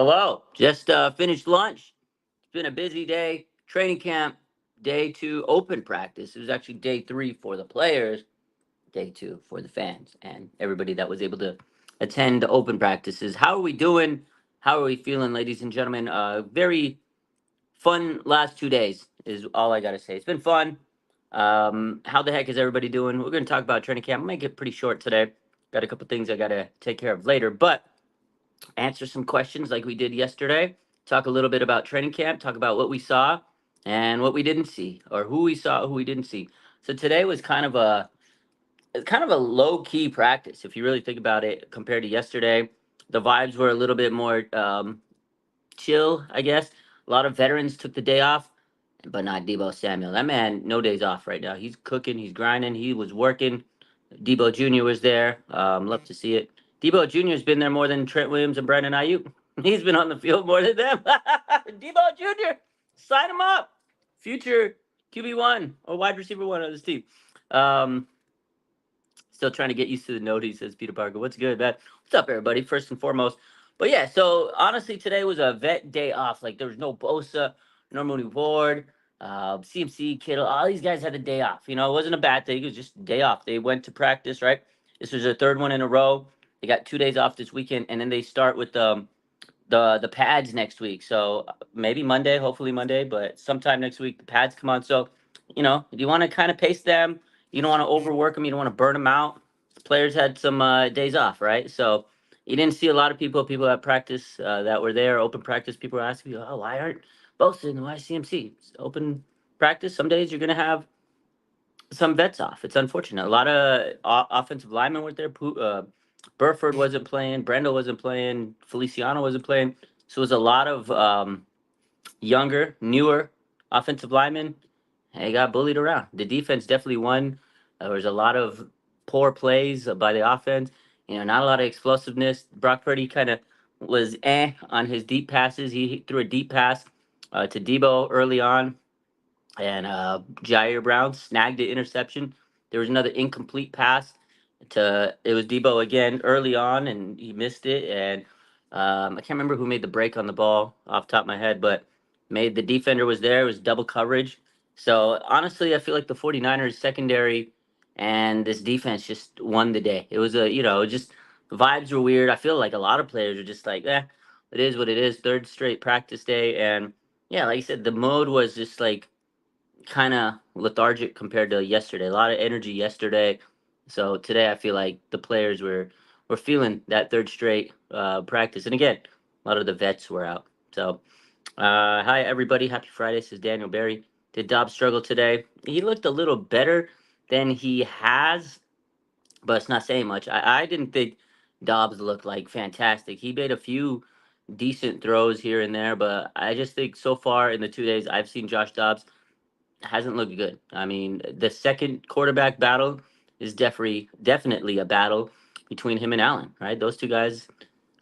Hello. Just finished lunch. It's been a busy day. Training camp, day two, open practice. It was actually day three for the players, day two for the fans, and everybody that was able to attend the open practices. How are we doing? How are we feeling, ladies and gentlemen? Very fun last 2 days is all I got to say. It's been fun. How the heck is everybody doing? We're going to talk about training camp. I'm going to make it pretty short today. Got a couple things I got to take care of later, but answer some questions like we did yesterday, talk a little bit about training camp, talk about what we saw and what we didn't see, or who we saw, who we didn't see. So today was kind of a low key practice if you really think about it compared to yesterday. The vibes were a little bit more chill, I guess. A lot of veterans took the day off, but not Debo Samuel. That man, no days off right now. He's cooking, he's grinding, he was working. Debo Jr. was there. Love to see it. Debo Jr. has been there more than Trent Williams and Brandon Ayuk. He's been on the field more than them. Debo Jr. Sign him up. Future QB1 or wide receiver one of this team. Um, Still trying to get used to the note, he says Peter Parker. What's good, man? What's up, everybody? First and foremost. But yeah, so honestly, today was a vet day off. Like there was no Bosa, no Mooney Ward, CMC, Kittle. All these guys had a day off. You know, it wasn't a bad thing. It was just a day off. They went to practice, right? This was their third one in a row. They got 2 days off this weekend, and then they start with the pads next week. So maybe Monday, hopefully Monday, but sometime next week the pads come on. So you want to kind of pace them. You don't want to overwork them. You don't want to burn them out. The players had some days off, right? So you didn't see a lot of people at practice that were there, open practice. People were asking you, oh, why aren't Bosa and why CMC? It's open practice. Some days you're gonna have some vets off. It's unfortunate. A lot of offensive linemen were there. Burford wasn't playing. Brendel wasn't playing. Feliciano wasn't playing. So it was a lot of younger, newer offensive linemen. They got bullied around. The defense definitely won. There was a lot of poor plays by the offense. Not a lot of explosiveness. Brock Purdy kind of was on his deep passes. He threw a deep pass to Debo early on, and Jair Brown snagged the interception. There was another incomplete pass to it was Debo again early on, and he missed it. And I can't remember who made the break on the ball off the top of my head, but made the defender was there. It was double coverage. So honestly, I feel like the 49ers secondary and this defense just won the day. It was just vibes were weird. I feel like a lot of players are just like, it is what it is. Third straight practice day, and yeah, like you said, the mode was just like kind of lethargic compared to yesterday. A lot of energy yesterday. So today I feel like the players were feeling that third straight practice. And again, a lot of the vets were out. So hi everybody, happy Friday. This is Daniel Barry. Did Dobbs struggle today? He looked a little better than he has, but it's not saying much. I didn't think Dobbs looked like fantastic. He made a few decent throws here and there, but I just think so far in the 2 days I've seen Josh Dobbs hasn't looked good. I mean, the second quarterback battle is definitely a battle between him and Allen, right? Those two guys,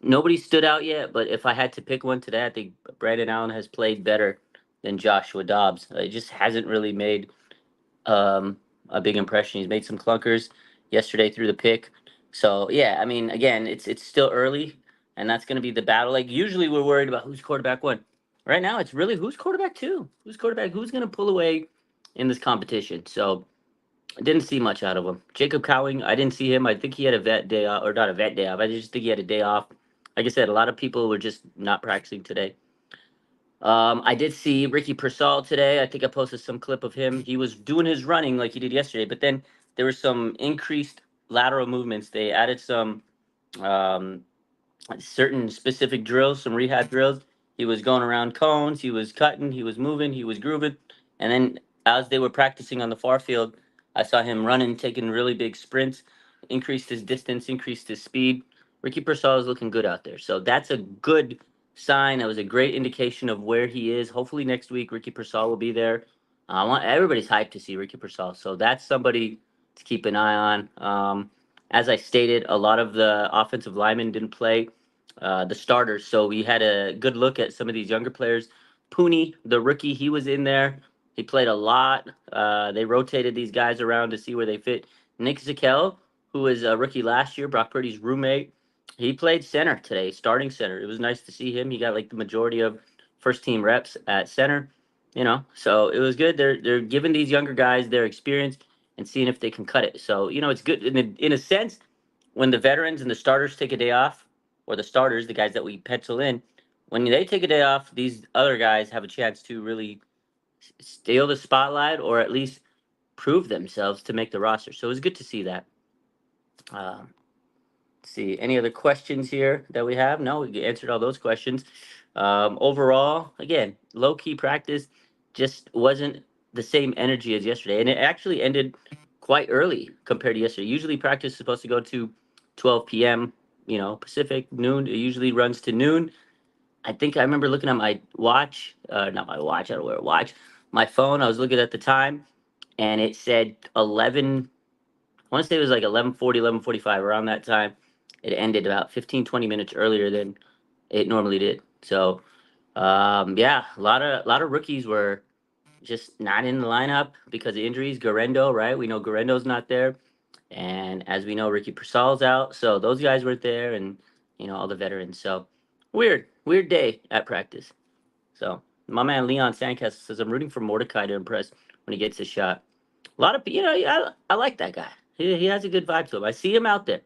nobody stood out yet, but if I had to pick one today, I think Brandon Allen has played better than Joshua Dobbs. It just hasn't really made a big impression. He's made some clunkers yesterday through the pick. So yeah, I mean, again, it's still early, and that's going to be the battle. Like usually, we're worried about who's quarterback one. Right now, it's really who's quarterback two. Who's quarterback? Who's going to pull away in this competition? So I didn't see much out of him. Jacob Cowing, I didn't see him. I think he had a vet day off, or not a vet day off. I just think he had a day off. Like I said, a lot of people were just not practicing today. I did see Ricky Persall today. I think I posted some clip of him. He was doing his running like he did yesterday, but then there were some increased lateral movements. They added some um, certain specific drills, some rehab drills. He was going around cones. He was cutting. He was moving. He was grooving. And then as they were practicing on the far field, I saw him running, taking really big sprints, increased his distance, increased his speed. Ricky Persall is looking good out there. So that's a good sign. That was a great indication of where he is. Hopefully next week Ricky Persall will be there. I want everybody's hyped to see Ricky Persall. So that's somebody to keep an eye on. As I stated, a lot of the offensive linemen didn't play the starters. So we had a good look at some of these younger players. Pooney, the rookie, he was in there. He played a lot. They rotated these guys around to see where they fit. Nick Zakel, who was a rookie last year, Brock Purdy's roommate, He played center today, starting center. It was nice to see him. He got like the majority of first team reps at center, so it was good. They're giving these younger guys their experience and seeing if they can cut it. So, it's good in a sense when the veterans and the starters take a day off, or the starters, the guys that we pencil in, when they take a day off, these other guys have a chance to really steal the spotlight or at least prove themselves to make the roster. So it was good to see that. Um, see any other questions here that we have? No, we answered all those questions. Overall, again, low key practice just wasn't the same energy as yesterday, and it actually ended quite early compared to yesterday. Usually, practice is supposed to go to 12 p.m. Pacific, noon. It usually runs to noon. I think I remember looking at my watch, not my watch. I don't wear a watch. My phone. I was looking at the time, and it said 11. I want to say it was like 11:40, 11:45, around that time. It ended about 15, 20 minutes earlier than it normally did. So, yeah, a lot of rookies were just not in the lineup because of injuries. Garendo, right? We know Garendo's not there, and as we know, Ricky Persal's out. So those guys weren't there, and all the veterans. So weird day at practice. So my man Leon Sandcastle says I'm rooting for Mordecai to impress when he gets his shot. A lot of I like that guy. He has a good vibe to him. I see him out there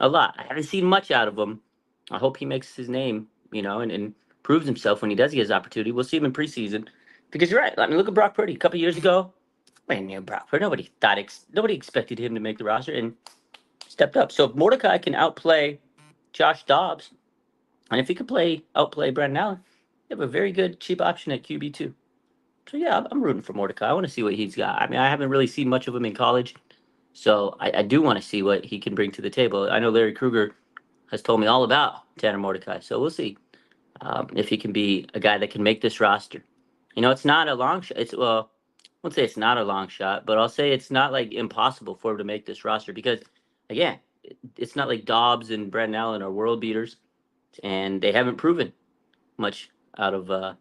a lot. I haven't seen much out of him. I hope he makes his name, and proves himself when he does get his opportunity. We'll see him in preseason. Because you're right. I mean, look at Brock Purdy a couple years ago. Man, Brock Purdy, nobody expected him to make the roster and stepped up. So if Mordecai can outplay Josh Dobbs, and if he could outplay Brandon Allen, you have a very good cheap option at QB2. So yeah, I'm rooting for Mordecai. I want to see what he's got. I mean, I haven't really seen much of him in college, so I do want to see what he can bring to the table. I know Larry Kruger has told me all about Tanner Mordecai, so we'll see if he can be a guy that can make this roster. It's not a long shot. I won't say it's not a long shot, but I'll say it's not like impossible for him to make this roster because, again, it's not like Dobbs and Brandon Allen are world beaters, and they haven't proven much out of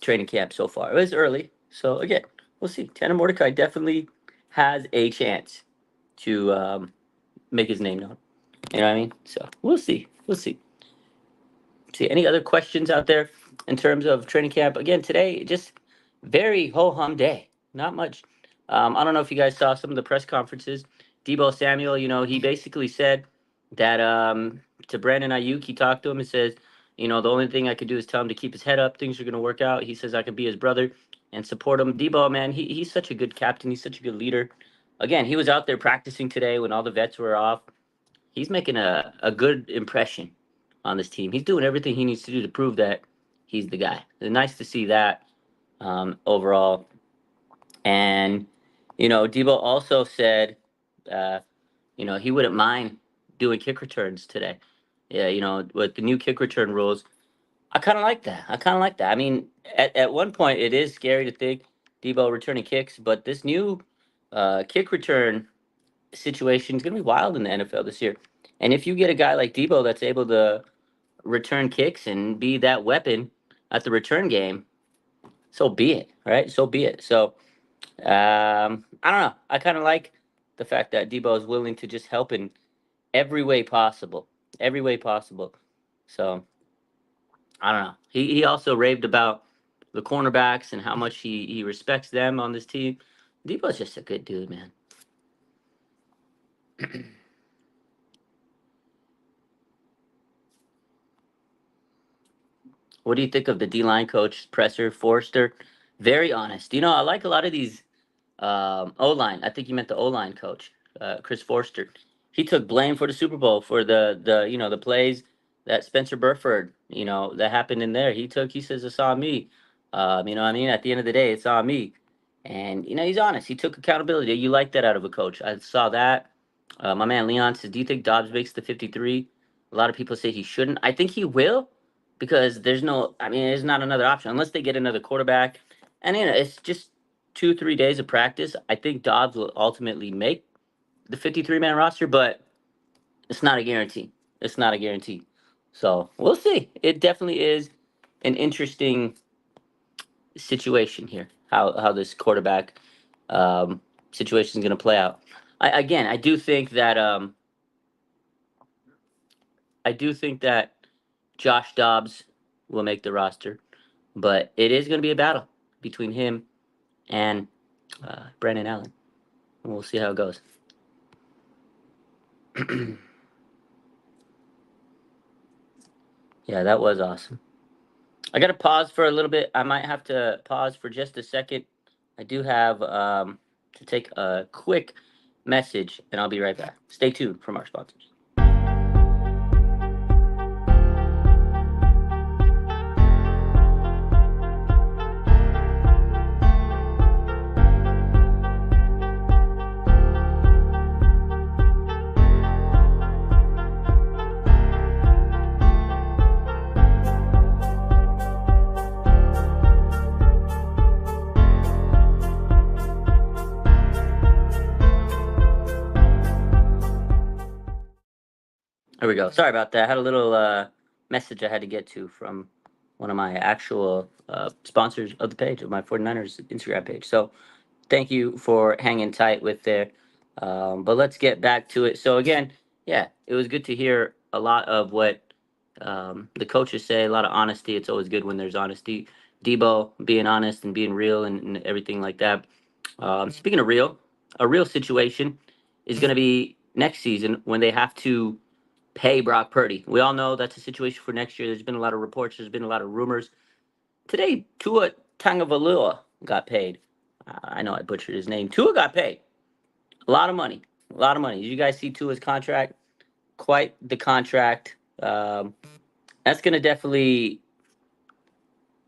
training camp so far. It was early, so again, we'll see. Tanner Mordecai definitely has a chance to make his name known. You know what I mean? So we'll see. We'll see. See any other questions out there in terms of training camp? Again, today just very ho hum day. Not much. I don't know if you guys saw some of the press conferences. Debo Samuel, he basically said that to Brandon Ayuk, he talked to him and says, the only thing I could do is tell him to keep his head up. Things are going to work out. He says I could be his brother and support him. Debo, man, he's such a good captain. He's such a good leader. Again, he was out there practicing today when all the vets were off. He's making a good impression on this team. He's doing everything he needs to do to prove that he's the guy. It's nice to see that overall. And, Debo also said, uh, he wouldn't mind doing kick returns today. Yeah, with the new kick return rules, I kind of like that. I mean, at one point, it is scary to think Debo returning kicks, but this new kick return situation is going to be wild in the NFL this year. And if you get a guy like Debo that's able to return kicks and be that weapon at the return game, so be it, right? So be it. So I don't know. I kind of like the fact that Debo is willing to just help in every way possible. So I don't know. He also raved about the cornerbacks and how much he respects them on this team. Debo's just a good dude, man. What do you think of the D line coach presser Forrester? Very honest. I like a lot of these O line. I think you meant the O line coach, Chris Forster. He took blame for the Super Bowl for the plays that Spencer Burford that happened in there. He says it's on me. You know what I mean? At the end of the day, it's on me. And he's honest. He took accountability. You like that out of a coach. I saw that. My man Leon says, "Do you think Dobbs makes the 53?" A lot of people say he shouldn't. I think he will because there's no. I mean, there's not another option unless they get another quarterback. And it's just 2-3 days of practice. I think Dobbs will ultimately make the 53-man roster, but it's not a guarantee. It's not a guarantee. So we'll see. It definitely is an interesting situation here. How this quarterback situation is going to play out. I do think that I do think that Josh Dobbs will make the roster, but it is going to be a battle between him and Brandon Allen. And we'll see how it goes. Yeah, that was awesome. I got to pause for a little bit. I might have to pause for just a second. I do have to take a quick message, and I'll be right back. Stay tuned from our sponsors. There we go. Sorry about that. I had a little message I had to get to from one of my actual sponsors of the page, of my 49ers Instagram page. So thank you for hanging tight with there. But let's get back to it. So again, yeah, it was good to hear a lot of what the coaches say, a lot of honesty. It's always good when there's honesty. Debo being honest and being real and everything like that. Speaking of real, a real situation is going to be next season when they have to pay Brock Purdy. We all know that's a situation for next year. There's been a lot of reports. There's been a lot of rumors. Today, Tua Tagovailoa got paid. I know I butchered his name. Tua got paid a lot of money. A lot of money. Did you guys see Tua's contract? Quite the contract. That's going to definitely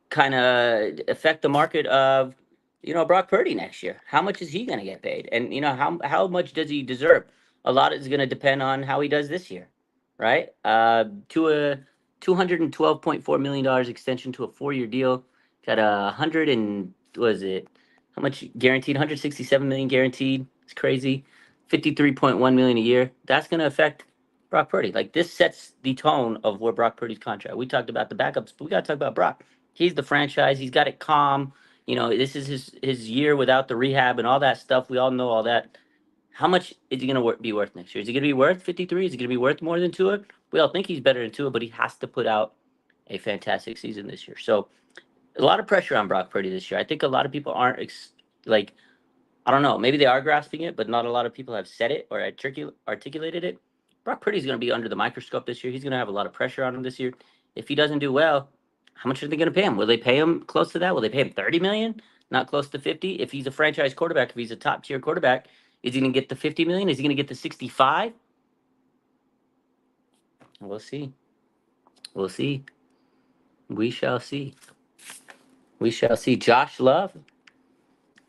kind of affect the market of Brock Purdy next year. How much is he going to get paid, and how much does he deserve? A lot is going to depend on how he does this year, right? To a $212.4 million extension to a 4-year deal, got a hundred and was it how much guaranteed? 167 million guaranteed. It's crazy. 53.1 million a year. That's going to affect Brock Purdy. Like, this sets the tone of where Brock Purdy's contract. We talked about the backups, but we got to talk about Brock. He's the franchise. He's got it calm. This is his year without the rehab and all that stuff. We all know all that. How much is he going to be worth next year? Is he going to be worth 53? Is he going to be worth more than Tua? We all think he's better than Tua, but he has to put out a fantastic season this year. So a lot of pressure on Brock Purdy this year. I think a lot of people aren't like, I don't know, maybe they are grasping it, but not a lot of people have said it or articulated it. Brock Purdy's going to be under the microscope this year. He's going to have a lot of pressure on him this year. If he doesn't do well, how much are they going to pay him? Will they pay him close to that? Will they pay him 30 million? Not close to 50? If he's a franchise quarterback, if he's a top tier quarterback, is he going to get the 50 million? Is he going to get the 65? We'll see. We'll see. We shall see. We shall see. Josh Love.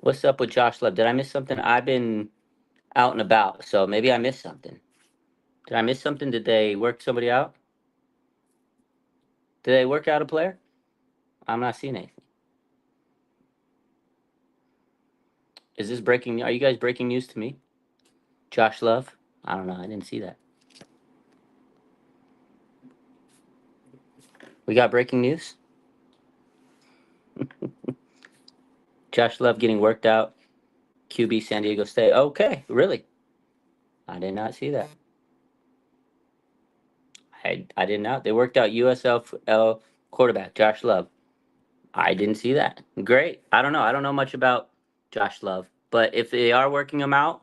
What's up with Josh Love? Did I miss something? I've been out and about, so maybe I missed something. Did I miss something? Did they work somebody out? Did they work out a player? I'm not seeing anything. Is this breaking? Are you guys breaking news to me? Josh Love? I don't know. I didn't see that. We got breaking news. Josh Love getting worked out. QB San Diego State. Okay, really? I did not see that. I did not. They worked out USFL quarterback Josh Love. I didn't see that. Great. I don't know. I don't know much about Josh Love, but if they are working him out,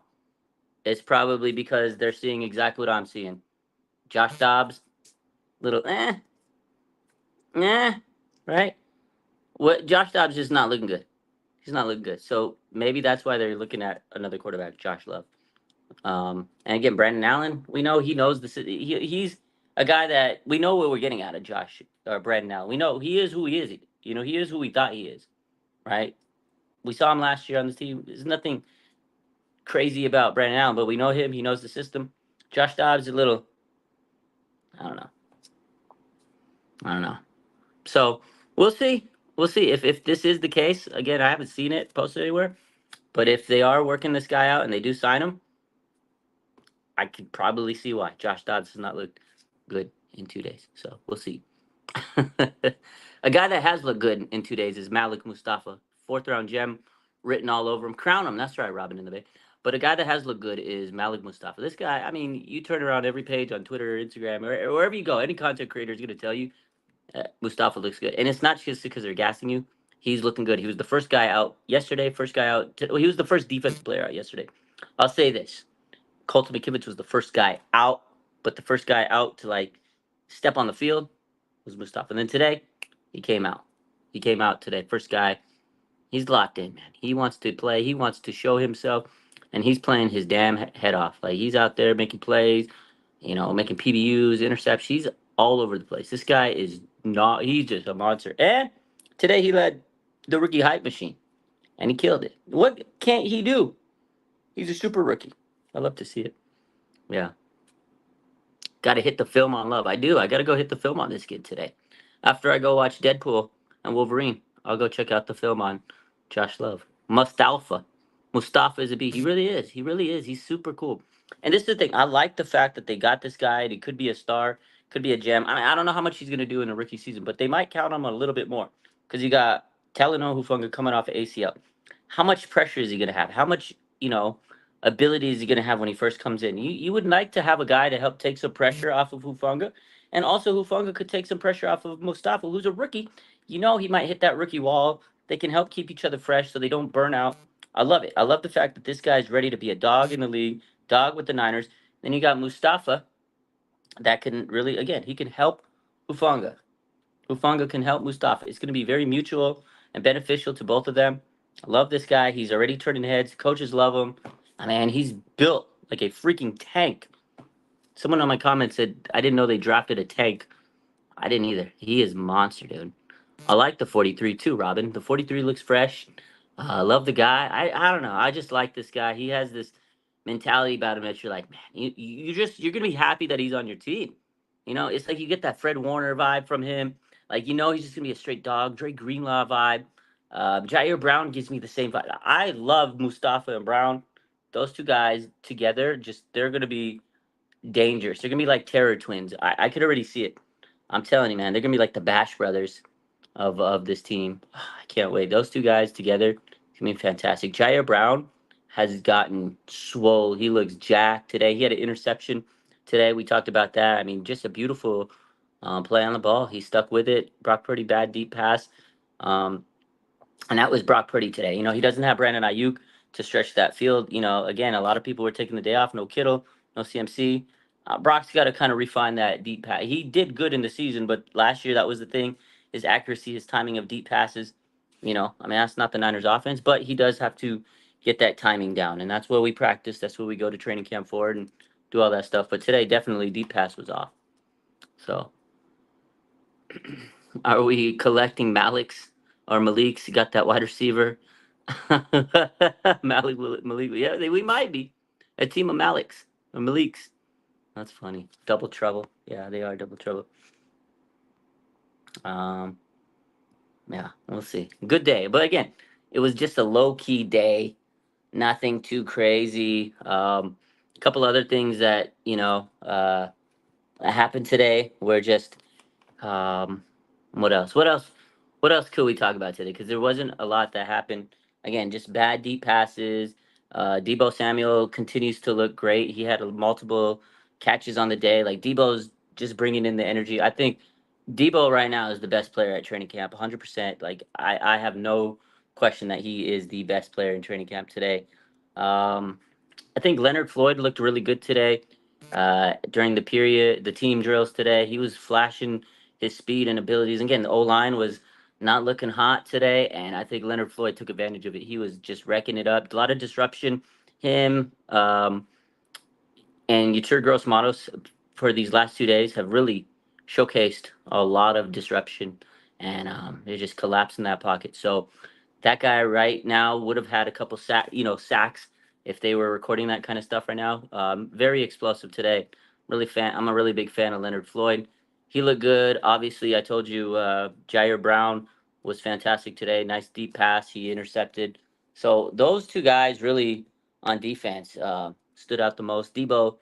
it's probably because they're seeing exactly what I'm seeing. Josh Dobbs, little right? What Josh Dobbs is not looking good. He's not looking good. So maybe that's why they're looking at another quarterback, Josh Love. And again, Brandon Allen, we know he knows the city. He's a guy that we know what we're getting out of Josh or Brandon Allen. We know he is who he is. He is who we thought he is, right? We saw him last year on this team. There's nothing crazy about Brandon Allen, but we know him. He knows the system. Josh Dobbs is a little, I don't know. So we'll see. We'll see if this is the case. Again, I haven't seen it posted anywhere, but if they are working this guy out and they do sign him, I could probably see why Josh Dobbs has not looked good in 2 days. So we'll see. A guy that has looked good in 2 days is Malik Mustafa, 4th round gem, written all over him. Crown him. That's right, Robin in the Bay. But a guy that has looked good is Malik Mustafa. This guy, I mean, you turn around every page on Twitter, Instagram, or wherever you go, any content creator is going to tell you Mustafa looks good. And it's not just because they're gassing you. He's looking good. He was the first guy out yesterday, first guy out. Well, he was the first defensive player out yesterday. I'll say this. Colton McKivitz was the first guy out, but the first guy out to like step on the field was Mustafa. And then today, he came out. He came out today. First guy. He's locked in, man. He wants to play. He wants to show himself, and he's playing his damn head off. Like he's out there making plays, making PBUs, interceptions. He's all over the place. This guy is not. He's just a monster. And today he led the rookie hype machine, and he killed it. What can't he do? He's a super rookie. I love to see it. Yeah. Got to hit the film on Love. I do. I got to go hit the film on this kid today. After I go watch Deadpool and Wolverine, I'll go check out the film on Josh Love. Mustafa is a beast. He really is. He really is. He's super cool. And this is the thing. I like the fact that they got this guy. And he could be a star, could be a gem. I don't know how much he's going to do in a rookie season, but they might count on him a little bit more because you got Talanoa Hufanga coming off of ACL. How much pressure is he going to have? How much, ability is he going to have when he first comes in? You would like to have a guy to help take some pressure off of Hufanga. And also, Hufanga could take some pressure off of Mustafa, who's a rookie. He might hit that rookie wall. They can help keep each other fresh so they don't burn out. I love it. I love the fact that this guy's ready to be a dog in the league, dog with the Niners. Then you got Mustafa that can really, again, he can help Hufanga. Hufanga can help Mustafa. It's going to be very mutual and beneficial to both of them. I love this guy. He's already turning heads. Coaches love him. Man, he's built like a freaking tank. Someone on my comment said, I didn't know they drafted a tank. I didn't either. He is monster, dude. I like the 43 too, Robin. The 43 looks fresh. I love the guy. I don't know. I just like this guy. He has this mentality about him that you're like, man, you're gonna be happy that he's on your team. It's like you get that Fred Warner vibe from him. Like he's just gonna be a straight dog. Dre Greenlaw vibe. Jair Brown gives me the same vibe. I love Mustafa and Brown. Those two guys together, they're gonna be dangerous. They're gonna be like terror twins. I could already see it. I'm telling you, man. They're gonna be like the Bash brothers of this team. I can't wait. Those two guys together, it's gonna be fantastic. Jair Brown has gotten swole. He looks jacked today. He had an interception today. We talked about that. I mean, just a beautiful play on the ball. He stuck with it. Brock Purdy, bad deep pass. And that was Brock Purdy today. He doesn't have Brandon Ayuk to stretch that field. Again, a lot of people were taking the day off. No Kittle, no CMC. Brock's got to kind of refine that deep pass. He did good in the season, but last year that was the thing. His accuracy, his timing of deep passes. That's not the Niners offense, but he does have to get that timing down. And that's what we practice. That's what we go to training camp for and do all that stuff. But today, definitely deep pass was off. So are we collecting Malik's or Malik's? Got that wide receiver? Malik. Yeah, we might be a team of Malik's or Malik's. That's funny. Double trouble. Yeah, they are double trouble. Yeah, we'll see. Good day, but again, it was just a low key day. Nothing too crazy. A couple other things that happened today were just what else? What else? What else could we talk about today? Because there wasn't a lot that happened. Again, just bad deep passes. Debo Samuel continues to look great. He had multiple catches on the day. Like Debo's just bringing in the energy. I think Debo right now is the best player at training camp, 100%. Like I have no question that he is the best player in training camp today. I think Leonard Floyd looked really good today. During the team drills today, he was flashing his speed and abilities. Again, the O line was not looking hot today, and I think Leonard Floyd took advantage of it. He was just wrecking it up. A lot of disruption. Him and Yatur Gross Matos for these last 2 days have really showcased a lot of disruption, and they're just collapsing that pocket. So that guy right now would have had a couple sacks if they were recording that kind of stuff right now. Very explosive today. I'm a really big fan of Leonard Floyd. He looked good. Obviously, I told you Jair Brown was fantastic today. Nice deep pass. He intercepted. So those two guys really on defense stood out the most. Debo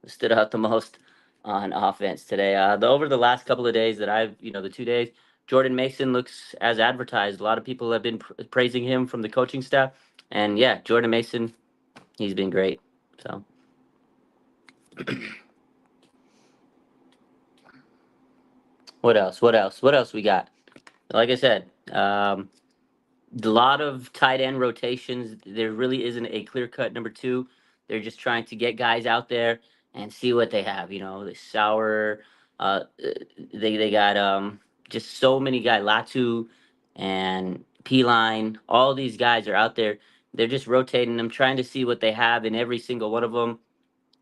stood out the most on offense today. Over the last couple of days the 2 days, Jordan Mason looks as advertised. A lot of people have been praising him from the coaching staff. And yeah, Jordan Mason He's been great. So what else? What else? What else we got? Like I said, a lot of tight end rotations. There really isn't a clear cut number two. They're just trying to get guys out there and see what they have. You know, the sour. They got just so many guys. Latu and P line. All these guys are out there. They're just rotating them, trying to see what they have in every single one of them.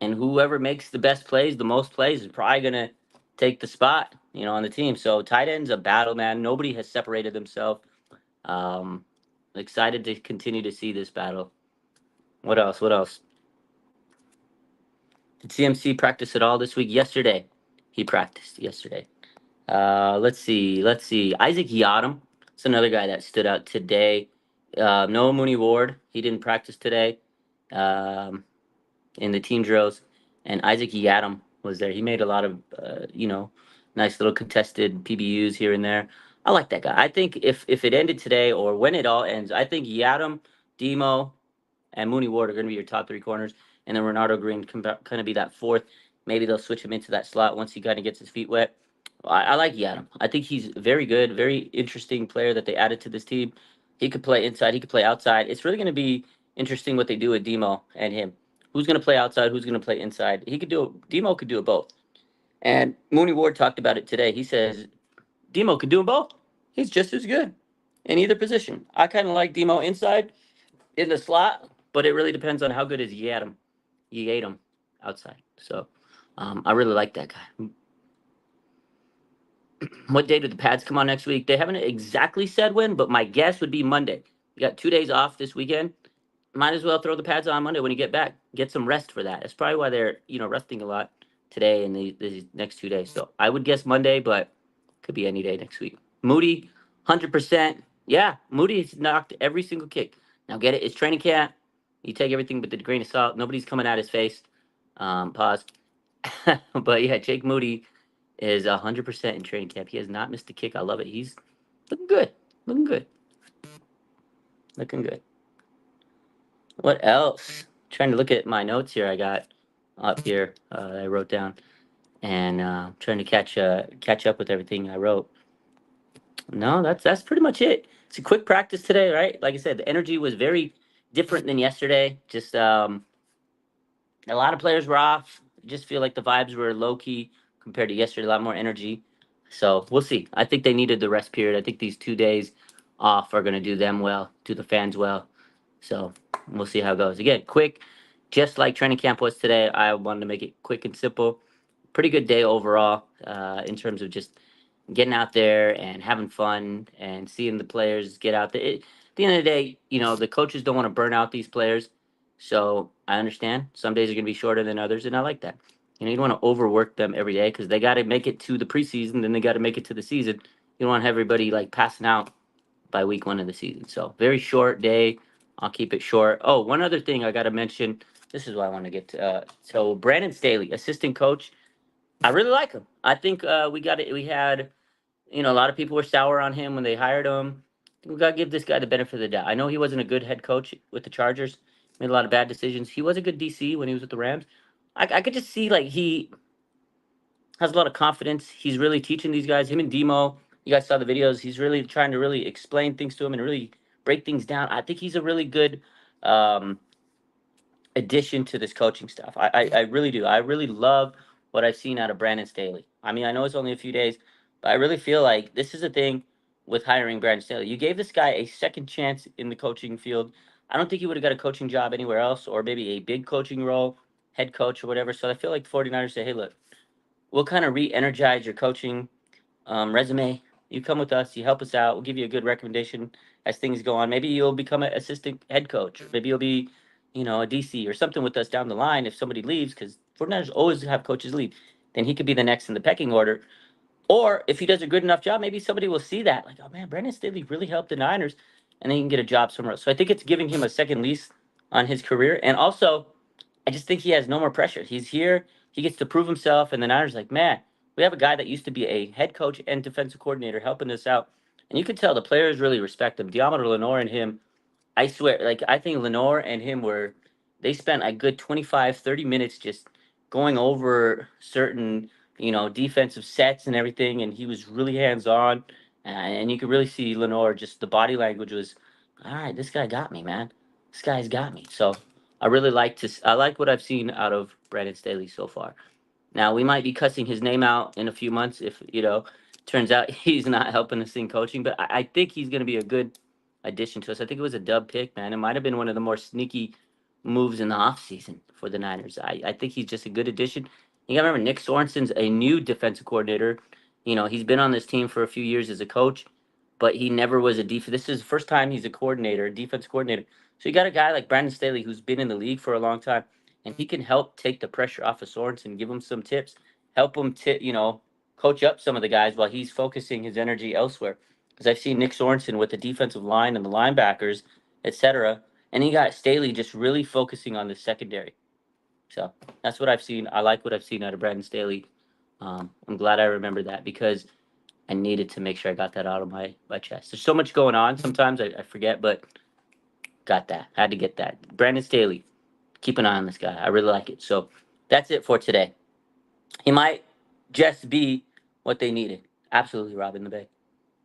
And whoever makes the best plays, the most plays, is probably gonna take the spot. You know, on the team. So tight ends a battle, man. Nobody has separated themselves. um, Excited to continue to see this battle. What else? What else? Did CMC practice at all this week? Yesterday, he practiced yesterday. Let's see. Let's see. Isaac Yadam. It's another guy that stood out today. Noah Mooney Ward. He didn't practice today um, in the team drills, and Isaac Yadam was there. He made a lot of nice little contested PBUs here and there. I like that guy. I think if it ended today or when it all ends, I think Yadam, Demo, and Mooney Ward are going to be your top three corners, and then Renardo Green can kind of be that fourth. Maybe they'll switch him into that slot once he kind of gets his feet wet. I like Yadam. I think he's very good, very interesting player that they added to this team. He could play inside, he could play outside. It's really going to be interesting what they do with Demo and him. Who's going to play outside? Who's going to play inside? He could do it. Demo could do it both. And Mooney Ward talked about it today. He says Demo could do them both. He's just as good in either position. I kind of like Demo inside in the slot, but it really depends on how good is Yadam. Yadam outside. So I really like that guy. What day do the pads come on next week? They haven't exactly said when, but my guess would be Monday. You got 2 days off this weekend. Might as well throw the pads on Monday when you get back. Get some rest for that. That's probably why they're resting a lot today and the next 2 days. So I would guess Monday, but could be any day next week. Moody, 100%. Yeah, Moody has knocked every single kick. Now get it. It's training camp. You take everything with a grain of salt. Nobody's coming at his face. Pause. But yeah, Jake Moody is 100% in training camp. He has not missed a kick. I love it. He's looking good. Looking good. Looking good. What else? Trying to look at my notes here. I got up here. I wrote down and trying to catch up with everything I wrote. No, that's pretty much it. It's a quick practice today, right? Like I said, the energy was very different than yesterday. Just a lot of players were off. Just feel like the vibes were low key compared to yesterday. A lot more energy. So we'll see. I think they needed the rest period. I think these 2 days off are going to do them well, do the fans well. So we'll see how it goes. Again, quick, just like training camp was today. I wanted to make it quick and simple. Pretty good day overall in terms of just getting out there and having fun and seeing the players get out there. At the end of the day, the coaches don't want to burn out these players. So I understand some days are going to be shorter than others, and I like that. You don't want to overwork them every day because they got to make it to the preseason, then they got to make it to the season. You don't want to have everybody like passing out by week one of the season. So very short day. I'll keep it short. Oh, one other thing I got to mention. This is what I want to get to. So Brandon Staley, assistant coach. I really like him. I think we got it. We had a lot of people were sour on him when they hired him. We got to give this guy the benefit of the doubt. I know he wasn't a good head coach with the Chargers, made a lot of bad decisions. He was a good DC when he was with the Rams. I could just see like he has a lot of confidence. He's really teaching these guys. Him and Demo, you guys saw the videos. He's really trying to really explain things to him and really break things down. I think he's a really good um, addition to this coaching stuff. I really do. I really love what I've seen out of Brandon Staley. I mean, I know it's only a few days, but I really feel like this is a thing with hiring Brandon Staley. You gave this guy a second chance in the coaching field. I don't think he would have got a coaching job anywhere else or maybe a big coaching role, head coach or whatever. So I feel like the 49ers say, hey, look, we'll kind of re-energize your coaching resume. You come with us, you help us out. We'll give you a good recommendation as things go on. Maybe you'll become an assistant head coach. Maybe you'll be, a DC or something with us down the line if somebody leaves, because 49ers always have coaches leave. Then he could be the next in the pecking order. Or if he does a good enough job, maybe somebody will see that, like, oh man, Brandon Staley really helped the Niners, and then he can get a job somewhere else. So I think it's giving him a second lease on his career. And also, I just think he has no more pressure. He's here, he gets to prove himself, and the Niners like, man, we have a guy that used to be a head coach and defensive coordinator helping us out. And you could tell the players really respect him. Diamond Lenore and him, I swear, like I think Lenore and him were they spent a good 25, 30 minutes just going over certain, defensive sets and everything. And he was really hands on. And you could really see Lenore, just the body language was, all right, this guy got me, man. This guy's got me. So I like what I've seen out of Brandon Staley so far. Now we might be cussing his name out in a few months if turns out he's not helping us in coaching. But I think he's going to be a good addition to us. I think it was a dub pick, man. It might have been one of the more sneaky moves in the offseason for the Niners. I think he's just a good addition. You got to remember Nick Sorensen's a new defensive coordinator. He's been on this team for a few years as a coach, but he never was a defense. This is the first time he's a coordinator, a defense coordinator. So you got a guy like Brandon Staley who's been in the league for a long time, and he can help take the pressure off of Sorensen, give him some tips, help him coach up some of the guys while he's focusing his energy elsewhere. Because I've seen Nick Sorensen with the defensive line and the linebackers, etc., and he got Staley just really focusing on the secondary. So that's what I've seen. I like what I've seen out of Brandon Staley. I'm glad I remember that because I needed to make sure I got that out of my chest. There's so much going on. Sometimes I forget, but got that. Had to get that. Brandon Staley. Keep an eye on this guy. I really like it. So that's it for today. He might just be what they needed. Absolutely, Robin the Bay.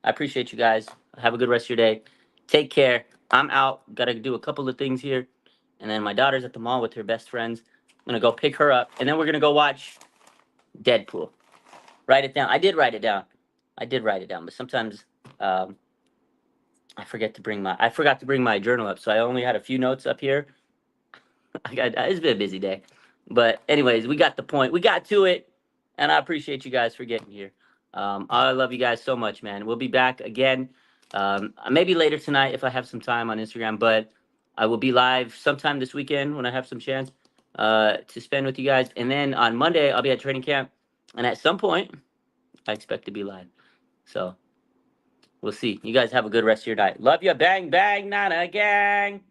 I appreciate you guys. Have a good rest of your day. Take care. I'm out. Got to do a couple of things here. And then my daughter's at the mall with her best friends. I'm going to go pick her up. And then we're going to go watch Deadpool. Write it down. I did write it down. But sometimes I forgot to bring my journal up. So I only had a few notes up here. It's been a busy day. But anyways, we got the point. We got to it. And I appreciate you guys for getting here. I love you guys so much, man. We'll be back again. Maybe later tonight if I have some time on Instagram, but I will be live sometime this weekend when I have some chance to spend with you guys. And then on Monday, I'll be at training camp. And at some point, I expect to be live. So we'll see. You guys have a good rest of your night. Love you. Bang, bang, Nana gang.